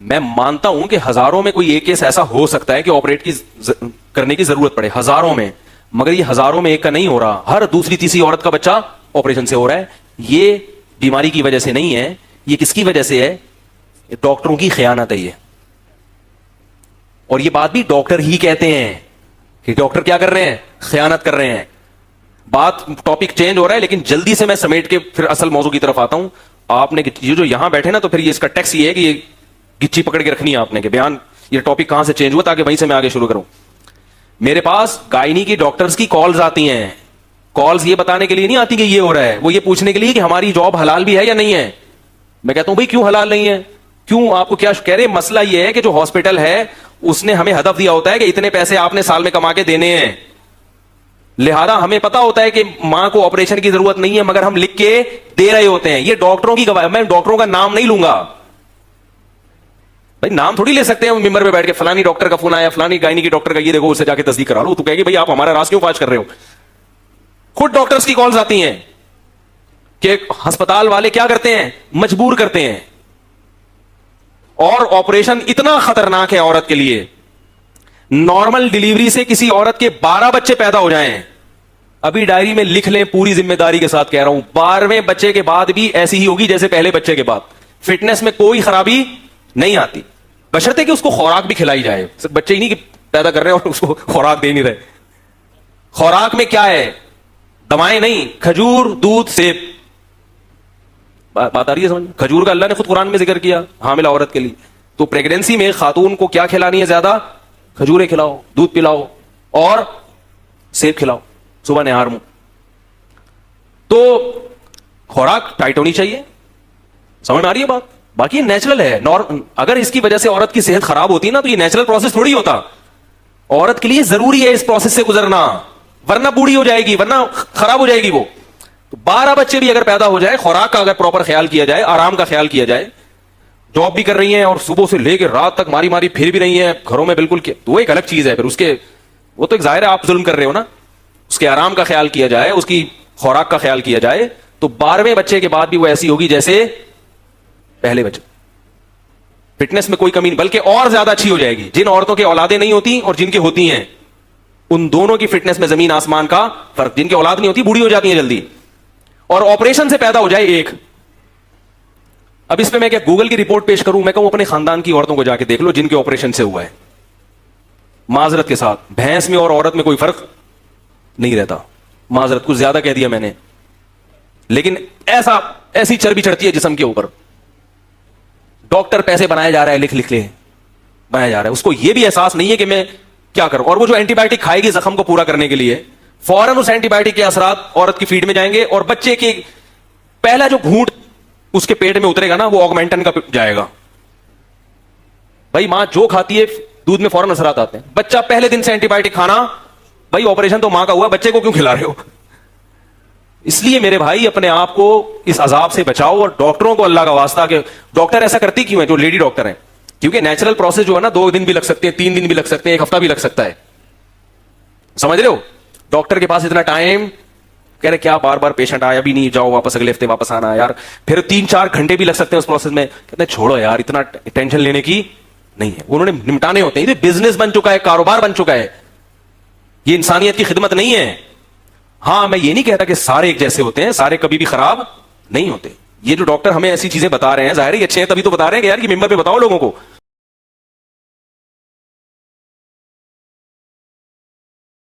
मैं मानता हूं कि हजारों में कोई एक केस ऐसा हो सकता है कि ऑपरेट करने की जरूरत पड़े, हजारों में, मगर ये हजारों में एक का नहीं हो रहा। हर दूसरी तीसरी औरत का बच्चा ऑपरेशन से हो रहा है। ये बीमारी की वजह से नहीं है, ये किसकी वजह से है? डॉक्टरों की खयानत है ये। और ये बात भी डॉक्टर ही कहते हैं कि डॉक्टर क्या कर रहे हैं? खयानत कर रहे हैं। बात, टॉपिक चेंज हो रहा है, लेकिन जल्दी से मैं समेट के फिर असल मौजू की तरफ आता हूं। आपने ये जो यहां बैठे ना, तो फिर ये इसका टेक्स्ट ये है कि ये गिच्ची पकड़ के रखनी है आपने कि बयान, ये टॉपिक कहां से चेंज हुआ, ताकि वहीं से मैं आगे शुरू करूं। मेरे पास गायनी की डॉक्टर्स की कॉल्स आती हैं। कॉल्स ये बताने के लिए नहीं आती कि ये हो रहा है, वो ये पूछने के लिए कि हमारी जॉब हलाल भी है या नहीं है। मैं कहता हूं भाई क्यों हलाल नहीं है, क्यों, आपको क्या कह रहे? मसला ये है कि जो हॉस्पिटल है उसने हमें हदफ दिया होता है कि इतने पैसे आपने साल में कमा के देने हैं, लिहाजा हमें पता होता है कि मां को ऑपरेशन की जरूरत नहीं है, मगर हम लिख के दे रहे होते हैं। ये डॉक्टरों की गवाही, मैं डॉक्टरों का नाम नहीं लूंगा भाई, नाम थोड़ी ले सकते हैं मेंबर पे बैठ के, फलानी डॉक्टर का फोन आया, फलानी गायनी की डॉक्टर का, ये देखो उससे जाके तस्दीक करा लो। तू कहेगी भाई आप हमारा राज क्यों फाश कर रहे हो? खुद डॉक्टर्स की कॉल्स आती हैं कि अस्पताल वाले क्या करते हैं, मजबूर करते हैं। और ऑपरेशन इतना खतरनाक है औरत के लिए, नॉर्मल डिलीवरी से किसी औरत के 12 बच्चे पैदा हो जाएं, अभी डायरी में लिख लें, पूरी जिम्मेदारी के साथ कह रहा हूं, 12वें बच्चे के बाद भी ऐसी ही होगी जैसे पहले बच्चे के बाद। फिटनेस में कोई खराबी नहीं आती, बशर्ते कि उसको खुराक भी खिलाई जाए। सिर्फ बच्चे ही नहीं कि पैदा कर रहे हैं और उसको खुराक दे नहीं रहे। खुराक में क्या है? दवाएं नहीं, खजूर, दूध, सेब। बात आ रही है समझ? खजूर का अल्लाह ने खुद कुरान में जिक्र किया हामिला औरत के लिए। तो प्रेगनेंसी में खातून को क्या खिलानी है? ज्यादा खजूरें खिलाओ, दूध पिलाओ और सेब खिलाओ सुबह निहार मुंह। तो खुराक टाइट होनी चाहिए, समझ में आ रही है बात? बाकी नेचुरल है। अगर इसकी वजह से औरत की सेहत खराब होती ना, तो ये नेचुरल प्रोसेस थोड़ी होता। औरत के लिए जरूरी है इस प्रोसेस से गुजरना, वरना बूढ़ी हो जाएगी, वरना खराब हो जाएगी वो। तो 12 बच्चे भी अगर पैदा हो जाए, खुराक का अगर प्रॉपर ख्याल किया जाए, आराम का ख्याल किया जाए, जॉब भी कर रही हैं और सुबह से लेकर रात तक मारी मारी फिर भी रही हैं घरों में, बिल्कुल, तो वो एक अलग चीज है। फिर उसके, वो तो एक जाहिर है आप जुल्म कर रहे हो ना। उसके आराम का ख्याल किया जाए, उसकी खुराक का ख्याल किया जाए, तो 12वें बच्चे के बाद भी वो ऐसी होगी जैसे पहले बच्चे। फिटनेस में कोई कमी नहीं, बल्कि और ज्यादा अच्छी हो जाएगी। जिन औरतों के औलादें नहीं होती और जिनकी होती हैं, उन दोनों की फिटनेस में जमीन आसमान का फर्क। जिनकी औलाद नहीं होती बूढ़ी हो जाती है जल्दी, और ऑपरेशन से पैदा हो जाए एक। अब इस पे मैं क्या गूगल की रिपोर्ट पेश करूं? मैं कहूं अपने खानदान की औरतों को जाके देख लो जिनके ऑपरेशन से हुआ है। माजरत के साथ, भैंस में और औरत में कोई फर्क नहीं रहता। माजरत कुछ ज्यादा कह दिया मैंने, लेकिन ऐसी चर्बी चढ़ती है जिस्म के ऊपर। डॉक्टर पैसे बनाया जा रहा है, लिख लिख ले बनाया जा रहा है, उसको यह भी एहसास नहीं है कि मैं क्या करूं। और वो जो एंटीबायोटिक खाएगी जख्म को पूरा करने के लिए, फौरन उस एंटीबायोटिक के असरात औरत की फीड में जाएंगे, और बच्चे की पहला जो घूंट उसके पेट में उतरेगा ना, वो ऑगमेंटन का जाएगा। भाई मां जो खाती है दूध में फौरन असरात आते हैं। बच्चा पहले दिन से एंटीबायोटिक खाना, भाई ऑपरेशन तो मां का हुआ, बच्चे को क्यों खिला रहे हो? इसलिए मेरे भाई अपने आप को इस अजाब से बचाओ, और डॉक्टरों को अल्लाह का वास्ता के, डॉक्टर ऐसा करती क्यों है जो लेडी डॉक्टर हैं? क्योंकि नेचुरल प्रोसेस जो है ना, 2 दिन भी लग सकते हैं, 3 दिन भी लग सकते हैं, 1 हफ्ता भी लग सकता है। समझ रहे हो? डॉक्टर के पास इतना टाइम, कह रहे क्या बार बार पेशेंट आया भी नहीं, जाओ वापस, अगले हफ्ते वापस आना यार। फिर 3-4 घंटे भी लग सकते हैं उस प्रोसेस में। कहते हैं छोड़ो यार, इतना टेंशन लेने की नहीं है, उन्होंने निपटाने होते हैं। ये बिजनेस बन चुका है, कारोबार बन चुका है, ये इंसानियत की खिदमत नहीं है। हां, मैं ये नहीं कहता कि सारे एक जैसे होते हैं, सारे कभी भी खराब नहीं होते। ये जो डॉक्टर हमें ऐसी चीजें बता रहे हैं, जाहिर है अच्छे हैं, तभी तो बता रहे हैं कि यार ये मेंबर पे बताओ लोगों को।